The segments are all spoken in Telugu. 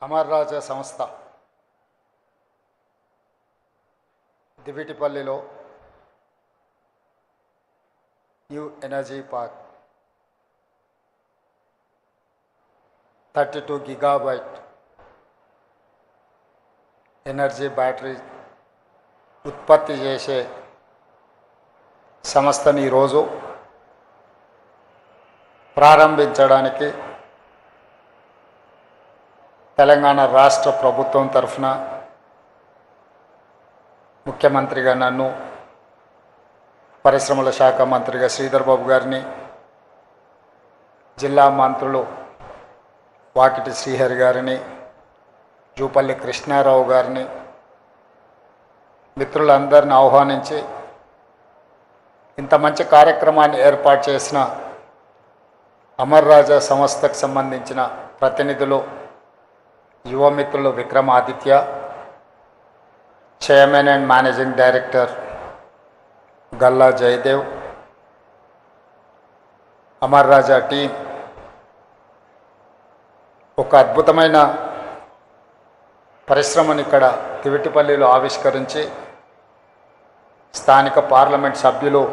అమర్ రాజా సంస్థ దివిటిపల్లిలో new energy park 32 gigabyte energy battery ఉత్పత్తి చేసే సంస్థని ఈరోజు ప్రారంభించడానికి తెలంగాణ రాష్ట్ర ప్రభుత్వం తరఫున ముఖ్యమంత్రిగా నన్ను, పరిశ్రమల శాఖ మంత్రిగా శ్రీధర్ బాబు గారిని, జిల్లా మంత్రులు వాకిటి శ్రీహరి గారిని, జూపల్లి కృష్ణారావు గారిని, మిత్రులందరిని ఆహ్వానించి ఇంత మంచి కార్యక్రమాన్ని ఏర్పాటు చేసిన అమర్ రాజా సంస్థకు సంబంధించిన ప్రతినిధులు, యువ మిత్రులు Vikramaditya, chairman and managing director Galla Jayadev, Amar Raja team ఒక అద్భుతమైన పరిశ్రమను ఇక్కడ దివిటిపల్లిలో ఆవిష్కరించి స్థానిక పార్లమెంట్ సభ్యులు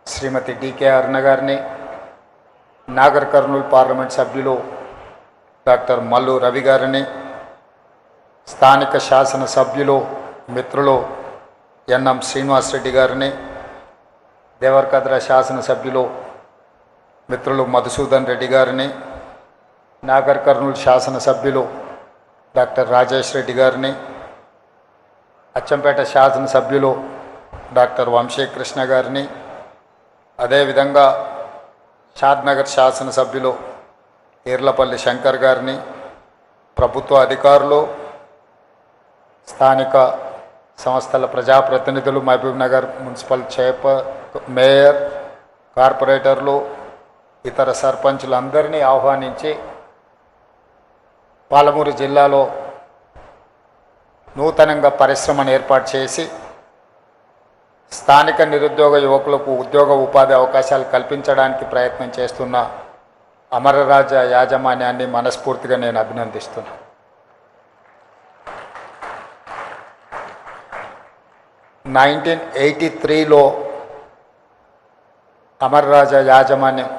శ్రీమతి డికే అరుణ గారిని, నాగర్ కర్నూలు పార్లమెంట్ సభ్యులు డాక్టర్ మల్లు రవి గారిని, స్థానిక శాసన సభ్యులు మిత్రులు ఎన్ఎం శ్రీనివాసరెడ్డి గారిని, దేవరకద్ర శాసనసభ్యులు మిత్రులు మధుసూదన్ రెడ్డి గారిని, నాగర్ కర్నూలు శాసనసభ్యులు డాక్టర్ రాజేష్ రెడ్డి గారిని, అచ్చంపేట శాసనసభ్యులు డాక్టర్ వంశీకృష్ణ గారిని, అదేవిధంగా షాద్నగర్ శాసనసభ్యులు ఈర్లపల్లి శంకర్ గారిని, ప్రభుత్వ అధికారులు, స్థానిక సంస్థల ప్రజాప్రతినిధులు, మహబూబ్ నగర్ మున్సిపల్ మేయర్, కార్పొరేటర్లు, ఇతర సర్పంచులందరినీ ఆహ్వానించి పాలమూరు జిల్లాలో నూతనంగా పరిశ్రమను ఏర్పాటు చేసి స్థానిక నిరుద్యోగ యువకులకు ఉద్యోగ ఉపాధి అవకాశాలు కల్పించడానికి ప్రయత్నం చేస్తున్న అమరరాజా యాజమాన్యాన్ని మనస్ఫూర్తిగా నేను అభినందిస్తున్నాను. 1983లో అమరరాజా యాజమాన్యం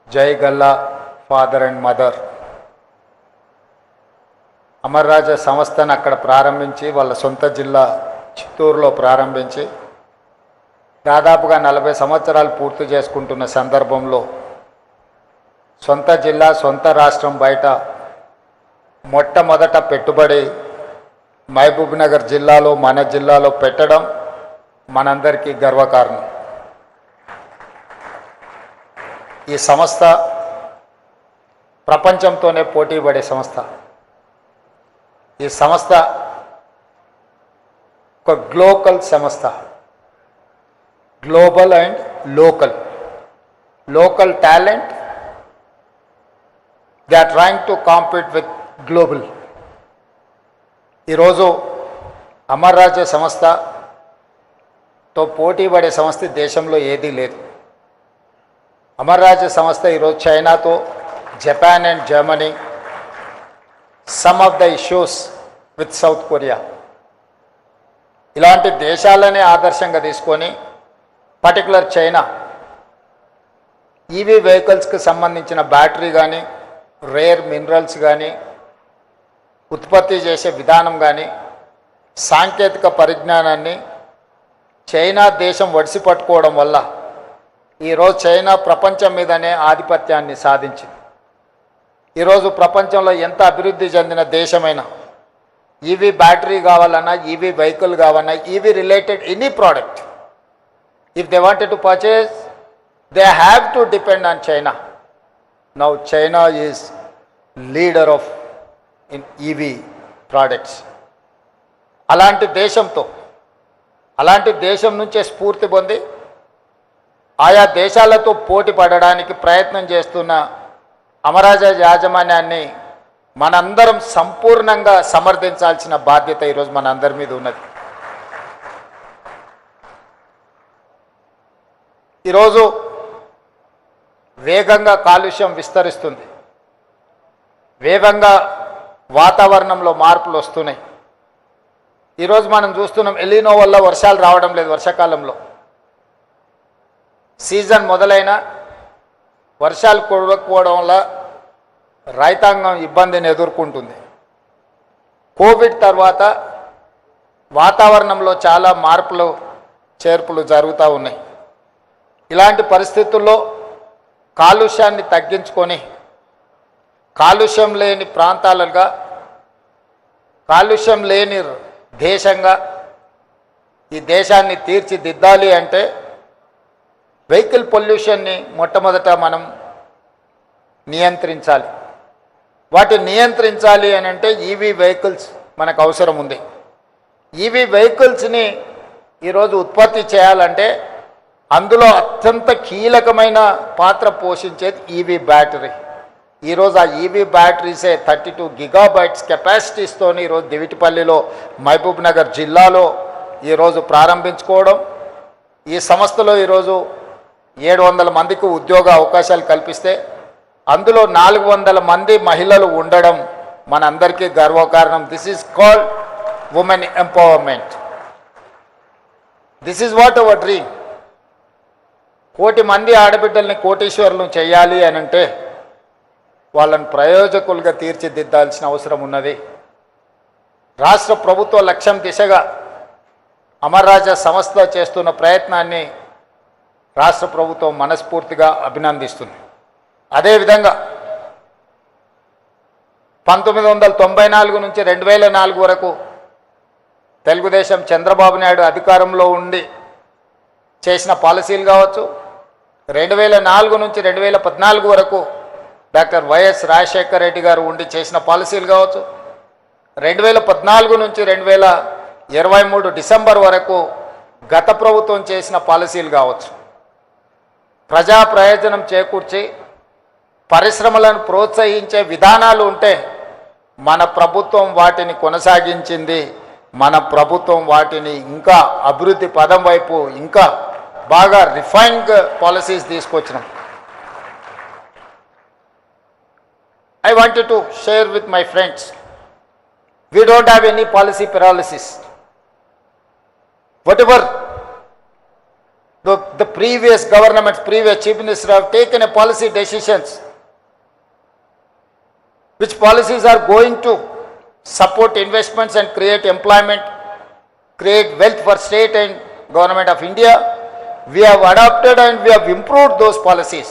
జై Galla father and mother Amara Raja సంస్థను అక్కడ ప్రారంభించి వాళ్ళ సొంత జిల్లా చిత్తూరులో ప్రారంభించి దాదాపుగా 40 సంవత్సరాలు పూర్తి చేసుకుంటున్న సందర్భంలో సొంత జిల్లా, సొంత రాష్ట్రం బయట మొట్టమొదట పెట్టుబడి మహబూబ్ నగర్ జిల్లాలో, మన జిల్లాలో పెట్టడం మనందరికీ గర్వకారణం. ఈ సంస్థ ప్రపంచంతోనే పోటీ పడే సంస్థ. ఈ సంస్థ ఒక గ్లోబల్ సంస్థ, global and local talent, they are trying to compete with global. ఈరోజు అమర్ రాజా సంస్థతో పోటీ పడే సంస్థ దేశంలో ఏదీ లేదు. అమర్ రాజా సంస్థ ఈరోజు చైనాతో, Japan and Germany, some of the issues with south Korea, ఇలాంటి దేశాలనే ఆదర్శంగా తీసుకొని పర్టికులర్ చైనా ఈవీ వెహికల్స్కి సంబంధించిన బ్యాటరీ కానీ, రేర్ మినరల్స్ కానీ, ఉత్పత్తి చేసే విధానం కానీ, సాంకేతిక పరిజ్ఞానాన్ని చైనా దేశం ఒడిసి పట్టుకోవడం వల్ల ఈరోజు చైనా ప్రపంచం మీదనే ఆధిపత్యాన్ని సాధించింది. ఈరోజు ప్రపంచంలో ఎంత అభివృద్ధి చెందిన దేశమైనా ఈవీ బ్యాటరీ కావాలన్నా, ఈవీ వెహికల్ కావాలన్నా, EV related any product, if they wanted to purchase, they have to depend on China. Now China is leader of in EV products. అలాంటి దేశం నుంచే స్ఫూర్తి పొంది ఆయా దేశాలతో పోటీ పడడానికి ప్రయత్నం చేస్తున్న అమరరాజా యాజమాన్యాన్ని మనందరం సంపూర్ణంగా సమర్థించాల్సిన బాధ్యత ఈరోజు మన అందరి మీద ఉన్నది. ఈరోజు వేగంగా కాలుష్యం విస్తరిస్తుంది, వేగంగా వాతావరణంలో మార్పులు వస్తున్నాయి. ఈరోజు మనం చూస్తున్నాం ఎలినో వల్ల వర్షాలు రావడం లేదు. వర్షాకాలంలో సీజన్ మొదలైన వర్షాలు కురవకపోవడం వల్ల రైతాంగం ఇబ్బందిని ఎదుర్కొంటుంది. కోవిడ్ తర్వాత వాతావరణంలో చాలా మార్పులు చేర్పులు జరుగుతూ ఉన్నాయి. ఇలాంటి పరిస్థితుల్లో కాలుష్యాన్ని తగ్గించుకొని కాలుష్యం లేని ప్రాంతాలుగా, కాలుష్యం లేని దేశంగా ఈ దేశాన్ని తీర్చిదిద్దాలి అంటే వెహికల్ పొల్యూషన్ని మొట్టమొదట మనం నియంత్రించాలి. వాటిని నియంత్రించాలి అని అంటే ఈవీ వెహికల్స్ మనకు అవసరం ఉంది. ఈవీ వెహికల్స్ని ఈరోజు ఉత్పత్తి చేయాలంటే అందులో అత్యంత కీలకమైన పాత్ర పోషించేది ఈవీ బ్యాటరీ. ఈరోజు ఆ ఈవీ బ్యాటరీసే 32 గిగాబైట్స్ కెపాసిటీస్తో ఈరోజు దివిటిపల్లిలో మహబూబ్ నగర్ జిల్లాలో ఈరోజు ప్రారంభించుకోవడం, ఈ సంస్థలో ఈరోజు 700 మందికి ఉద్యోగ అవకాశాలు కల్పిస్తే అందులో 400 మంది మహిళలు ఉండడం మనందరికీ గర్వకారణం. This is called women empowerment. This is what our dream. 1 కోటి మంది ఆడబిడ్డల్ని కోటీశ్వరులను చేయాలి అని అంటే వాళ్ళని ప్రయోజకులుగా తీర్చిదిద్దాల్సిన అవసరం ఉన్నది. రాష్ట్ర ప్రభుత్వ లక్ష్యం దిశగా అమర్ రాజా సంస్థ చేస్తున్న ప్రయత్నాన్ని రాష్ట్ర ప్రభుత్వం మనస్ఫూర్తిగా అభినందిస్తుంది. అదేవిధంగా 1994 నుంచి 2004 వరకు తెలుగుదేశం చంద్రబాబు నాయుడు అధికారంలో ఉండి చేసిన పాలసీలు కావచ్చు, 2004 నుంచి 2014 వరకు డాక్టర్ వైఎస్ రాజశేఖర రెడ్డి గారు ఉండి చేసిన పాలసీలు కావచ్చు, 2014 నుంచి 2023 డిసెంబర్ వరకు గత ప్రభుత్వం చేసిన పాలసీలు కావచ్చు, ప్రజా ప్రయోజనం చేకూర్చి పరిశ్రమలను ప్రోత్సహించే విధానాలు ఉంటే మన ప్రభుత్వం వాటిని కొనసాగించింది. మన ప్రభుత్వం వాటిని ఇంకా అభివృద్ధి పదం వైపు ఇంకా బాగా రిఫైన్డ్ పాలసీస్ తీసుకొచ్చినాం. I wanted to share with my friends, we don't have any policy paralysis. Whatever the previous governments, previous chief minister have taken a policy decisions, which policies are going to support investments and create employment, create wealth for state and government of India. We have adopted and we have improved those policies.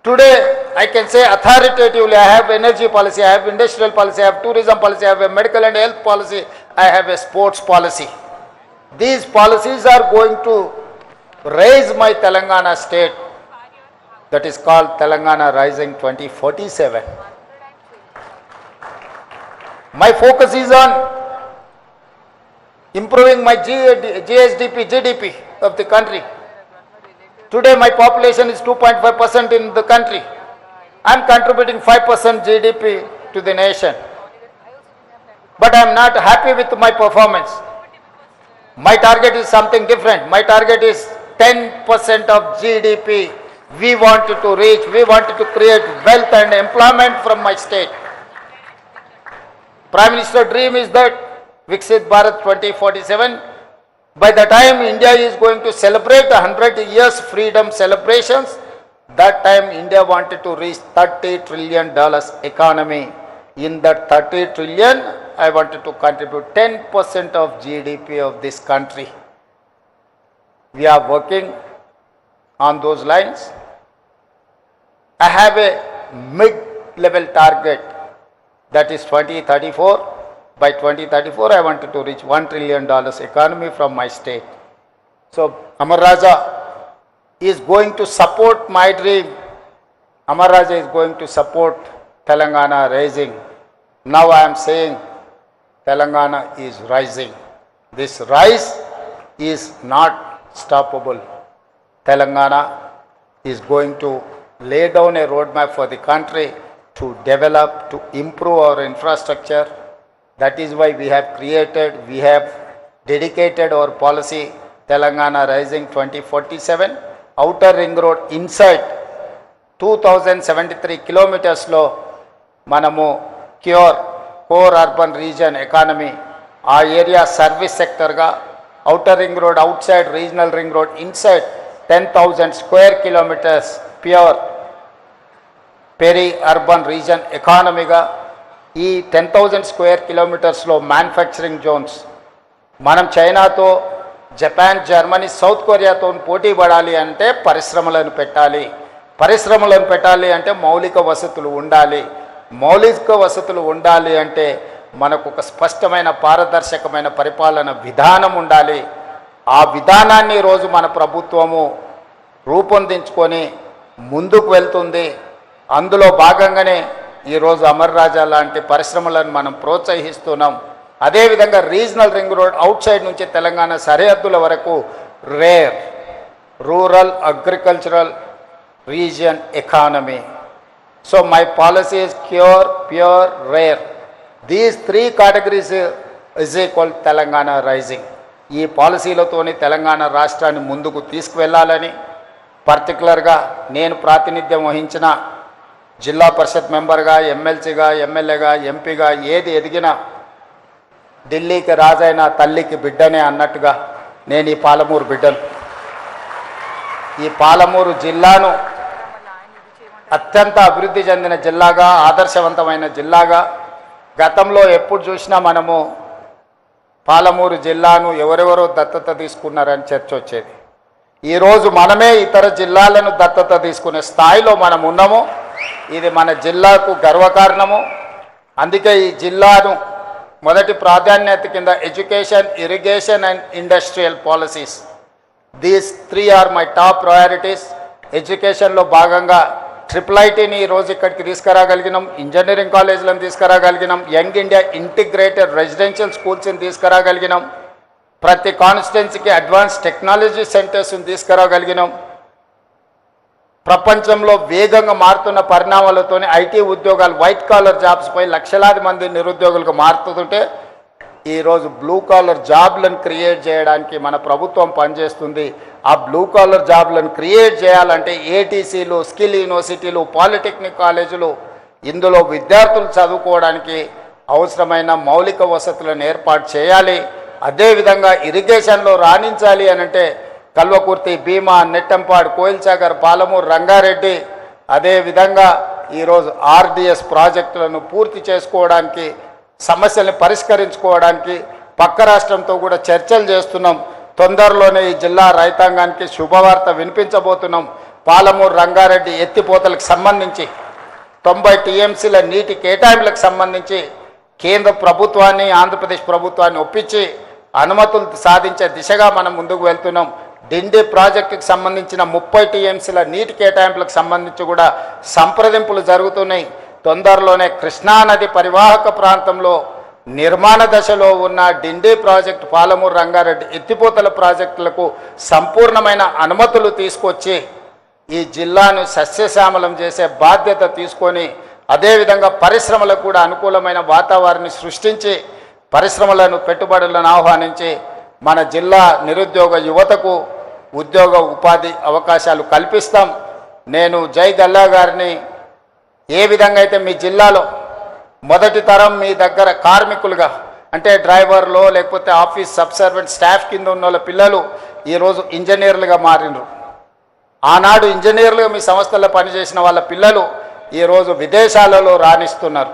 Today, I can say authoritatively, I have energy policy, I have industrial policy, I have tourism policy, I have a medical and health policy, I have a sports policy. These policies are going to raise my Telangana state, that is called Telangana Rising 2047. My focus is on improving my GDP of the country. Today my population is 2.5% in the country. I am contributing 5% GDP to the nation. But I am not happy with my performance. My target is something different. My target is 10% of GDP. We wanted to reach, we wanted to create wealth and employment from my state. Prime Minister dream is that Viksit Bharat 2047. By the time India is going to celebrate 100 years freedom celebrations, that time India wanted to reach $30 trillion economy. In that 30 trillion, I wanted to contribute 10% of GDP of this country. We are working on those lines. I have a mid-level target, that is 2034. By 2034, I wanted to reach $1 trillion economy from my state. So, Amar Raja is going to support my dream. Amar Raja is going to support Telangana rising. Now I am saying Telangana is rising. This rise is not stoppable. Telangana is going to lay down a roadmap for the country to develop, to improve our infrastructure. That is why we have dedicated our policy Telangana Rising 2047, outer ring road inside 2073 కిలోమీటర్స్లో మనము కోర్ అర్బన్ రీజియన్ ఎకానమీ ఆ ఏరియా సర్వీస్ సెక్టర్గా, outer ring road, outside regional ring road, inside 10,000 square kilometers pure peri urban region ఎకానమీగా, ఈ 10,000 స్క్వేర్ కిలోమీటర్స్లో మ్యానుఫ్యాక్చరింగ్ జోన్స్ మనం చైనాతో, జపాన్, జర్మనీ, సౌత్ కొరియాతో పోటీ పడాలి అంటే పరిశ్రమలను పెట్టాలి. పరిశ్రమలను పెట్టాలి అంటే మౌలిక వసతులు ఉండాలి. మౌలిక వసతులు ఉండాలి అంటే మనకు ఒక స్పష్టమైన పారదర్శకమైన పరిపాలన విధానం ఉండాలి. ఆ విధానాన్ని ఈరోజు మన ప్రభుత్వము రూపొందించుకొని ముందుకు వెళ్తుంది. అందులో భాగంగానే ఈరోజు అమర్ రాజా లాంటి పరిశ్రమలను మనం ప్రోత్సహిస్తున్నాం. అదేవిధంగా regional ring road outside నుంచి తెలంగాణ సరిహద్దుల వరకు rare rural agricultural region economy. So my policy is pure, rare. These 3 categories is equal Telangana rising. ఈ పాలసీలతోని తెలంగాణ రాష్ట్రాన్ని ముందుకు తీసుకువెళ్ళాలని, పర్టికులర్గా నేను ప్రాతినిధ్యం వహించిన జిల్లా పరిషత్ మెంబర్గా, ఎమ్మెల్సీగా, ఎమ్మెల్యేగా, ఎంపీగా ఏది ఎదిగినా ఢిల్లీకి రాజైన తల్లికి బిడ్డనే అన్నట్టుగా నేను ఈ పాలమూరు బిడ్డను. ఈ పాలమూరు జిల్లాను అత్యంత అభివృద్ధి చెందిన జిల్లాగా, ఆదర్శవంతమైన జిల్లాగా, గతంలో ఎప్పుడు చూసినా మనము పాలమూరు జిల్లాను ఎవరెవరో దత్తత తీసుకున్నారని చర్చ వచ్చేది. ఈరోజు మనమే ఇతర జిల్లాలను దత్తత తీసుకునే స్థాయిలో మనం ఉన్నాము. ఇది మన జిల్లాకు గర్వకారణము. అందుకే ఈ జిల్లాను మొదటి ప్రాధాన్యత కింద education, irrigation and industrial policies, these 3 are my top priorities. ఎడ్యుకేషన్లో భాగంగా IIITని ఈరోజు ఇక్కడికి తీసుకురాగలిగినాం, ఇంజనీరింగ్ కాలేజీలను తీసుకురాగలిగినాం, యంగ్ ఇండియా ఇంటిగ్రేటెడ్ రెసిడెన్షియల్ స్కూల్స్ని తీసుకురాగలిగినాం, ప్రతి కాన్స్టిట్యున్సీకి అడ్వాన్స్ టెక్నాలజీ సెంటర్స్ని తీసుకురాగలిగినాం. ప్రపంచంలో వేగంగా మారుతున్న పరిణామాలతోనే ఐటీ ఉద్యోగాలు, వైట్ కాలర్ జాబ్స్పై లక్షలాది మంది నిరుద్యోగులకు మారుతుంటే ఈరోజు బ్లూ కాలర్ జాబ్లను క్రియేట్ చేయడానికి మన ప్రభుత్వం పనిచేస్తుంది. ఆ బ్లూ కాలర్ జాబ్లను క్రియేట్ చేయాలంటే ఏటీసీలు, స్కిల్ యూనివర్సిటీలు, పాలిటెక్నిక్ కాలేజీలు, ఇందులో విద్యార్థులు చదువుకోవడానికి అవసరమైన మౌలిక వసతులను ఏర్పాటు చేయాలి. అదేవిధంగా ఇరిగేషన్లో రాణించాలి అనంటే కల్వకుర్తి, భీమా, నెట్టంపాడు, కోయిల్సాగర్, పాలమూరు, రంగారెడ్డి, అదేవిధంగా ఈరోజు ఆర్డిఎస్ ప్రాజెక్టులను పూర్తి చేసుకోవడానికి, సమస్యల్ని పరిష్కరించుకోవడానికి పక్క రాష్ట్రంతో కూడా చర్చలు చేస్తున్నాం. తొందరలోనే ఈ జిల్లా రైతాంగానికి శుభవార్త వినిపించబోతున్నాం. పాలమూరు, రంగారెడ్డి ఎత్తిపోతలకు సంబంధించి 90 టీఎంసీల నీటి కేటాయింపులకు సంబంధించి కేంద్ర ప్రభుత్వాన్ని, ఆంధ్రప్రదేశ్ ప్రభుత్వాన్ని ఒప్పించి అనుమతులు సాధించే దిశగా మనం ముందుకు వెళ్తున్నాం. డిండి ప్రాజెక్టుకి సంబంధించిన 30 టీఎంసీల నీటి కేటాయింపులకు సంబంధించి కూడా సంప్రదింపులు జరుగుతున్నాయి. తొందరలోనే కృష్ణానది పరివాహక ప్రాంతంలో నిర్మాణ దశలో ఉన్న డిండి ప్రాజెక్టు, పాలమూరు, రంగారెడ్డి ఎత్తిపోతల ప్రాజెక్టులకు సంపూర్ణమైన అనుమతులు తీసుకొచ్చి ఈ జిల్లాను సస్యశ్యామలం చేసే బాధ్యత తీసుకొని, అదేవిధంగా పరిశ్రమలకు కూడా అనుకూలమైన వాతావరణాన్ని సృష్టించి పరిశ్రమలను, పెట్టుబడులను ఆహ్వానించి మన జిల్లా నిరుద్యోగ యువతకు ఉద్యోగ ఉపాధి అవకాశాలు కల్పిస్తాం. నేను జై గల్లా గారిని ఏ విధంగా అయితే మీ జిల్లాలో మొదటి తరం మీ దగ్గర కార్మికులుగా, అంటే డ్రైవర్లో లేకపోతే ఆఫీస్ సబ్సర్వెంట్ స్టాఫ్ కింద ఉన్న వాళ్ళ పిల్లలు ఈరోజు ఇంజనీర్లుగా మారినరు. ఆనాడు ఇంజనీర్లుగా మీ సంస్థల్లో పనిచేసిన వాళ్ళ పిల్లలు ఈరోజు విదేశాలలో రాణిస్తున్నారు.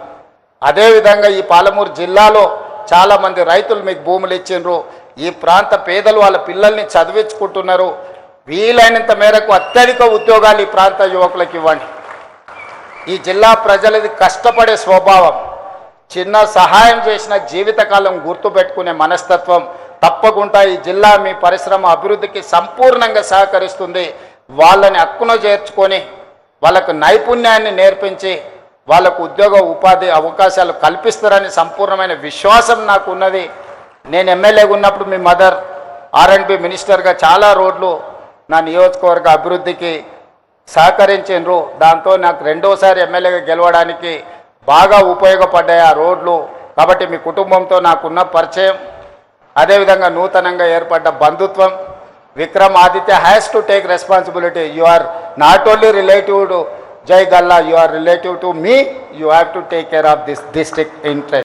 అదేవిధంగా ఈ పాలమూరు జిల్లాలో చాలామంది రైతులు మీకు భూములు ఇచ్చిండ్రు. ఈ ప్రాంత పేదలు వాళ్ళ పిల్లల్ని చదివించుకుంటున్నారు. వీలైనంత మేరకు అత్యధిక ఉద్యోగాలు ఈ ప్రాంత యువకులకు ఇవ్వండి. ఈ జిల్లా ప్రజలది కష్టపడే స్వభావం, చిన్న సహాయం చేసిన జీవితకాలం గుర్తుపెట్టుకునే మనస్తత్వం. తప్పకుండా ఈ జిల్లా మీ పరిశ్రమ అభివృద్ధికి సంపూర్ణంగా సహకరిస్తుంది. వాళ్ళని హక్కున చేర్చుకొని వాళ్ళకు నైపుణ్యాన్ని నేర్పించి వాళ్ళకు ఉద్యోగ ఉపాధి అవకాశాలు కల్పిస్తారని సంపూర్ణమైన విశ్వాసం నాకు ఉన్నది. నేను ఎమ్మెల్యేగా ఉన్నప్పుడు మీ మదర్ R&B మినిస్టర్గా చాలా రోడ్లు నా నియోజకవర్గ అభివృద్ధికి సహకరించారు. దాంతో నాకు రెండోసారి ఎమ్మెల్యేగా గెలవడానికి బాగా ఉపయోగపడ్డాయి ఆ రోడ్లు. కాబట్టి మీ కుటుంబంతో నాకున్న పరిచయం, అదేవిధంగా నూతనంగా ఏర్పడ్డ బంధుత్వం, Vikram Aditya has to take responsibility. You are not only relative Jai Galla, you are relative to me, you have to take care of this district interest.